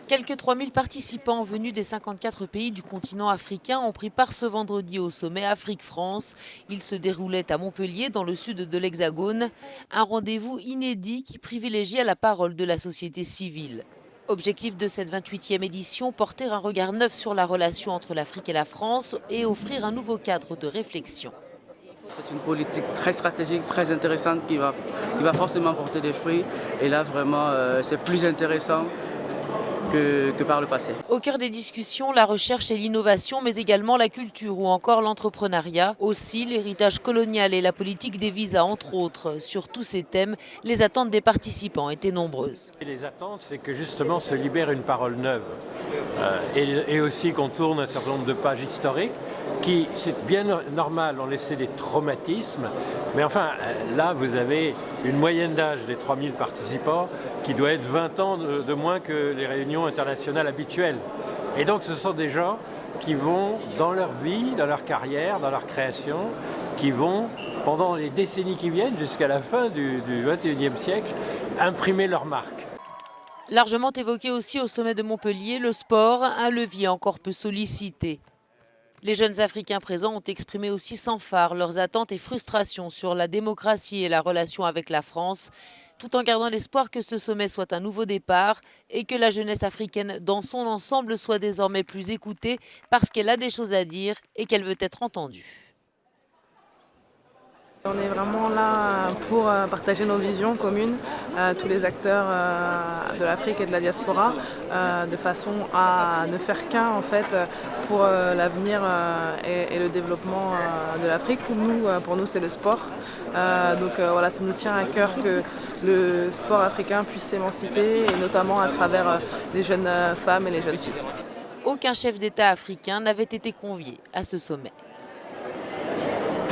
Quelques 3000 participants venus des 54 pays du continent africain ont pris part ce vendredi au sommet Afrique-France. Il se déroulait à Montpellier, dans le sud de l'Hexagone. Un rendez-vous inédit qui privilégie la parole de la société civile. Objectif de cette 28e édition, porter un regard neuf sur la relation entre l'Afrique et la France et offrir un nouveau cadre de réflexion. C'est une politique très stratégique, très intéressante qui va forcément porter des fruits. Et là, vraiment, c'est plus intéressant que par le passé. Au cœur des discussions, la recherche et l'innovation, mais également la culture ou encore l'entrepreneuriat. Aussi, l'héritage colonial et la politique des visas, entre autres. Sur tous ces thèmes, les attentes des participants étaient nombreuses. Et les attentes, c'est que justement se libère une parole neuve et aussi qu'on tourne un certain nombre de pages historiques qui, c'est bien normal, ont laissé des traumatismes. Mais enfin, là, vous avez une moyenne d'âge des 3000 participants qui doit être 20 ans de moins que les réunions internationales habituelles. Et donc, ce sont des gens qui vont, dans leur vie, dans leur carrière, dans leur création, qui vont, pendant les décennies qui viennent, jusqu'à la fin du XXIe siècle, imprimer leur marque. Largement évoqué aussi au sommet de Montpellier, le sport, un levier encore peu sollicité. Les jeunes Africains présents ont exprimé aussi sans phare leurs attentes et frustrations sur la démocratie et la relation avec la France, tout en gardant l'espoir que ce sommet soit un nouveau départ et que la jeunesse africaine dans son ensemble soit désormais plus écoutée parce qu'elle a des choses à dire et qu'elle veut être entendue. On est vraiment là pour partager nos visions communes, tous les acteurs de l'Afrique et de la diaspora, de façon à ne faire qu'un en fait pour l'avenir et le développement de l'Afrique. Pour nous, c'est le sport. Donc voilà, ça nous tient à cœur que le sport africain puisse s'émanciper, et notamment à travers les jeunes femmes et les jeunes filles. Aucun chef d'État africain n'avait été convié à ce sommet.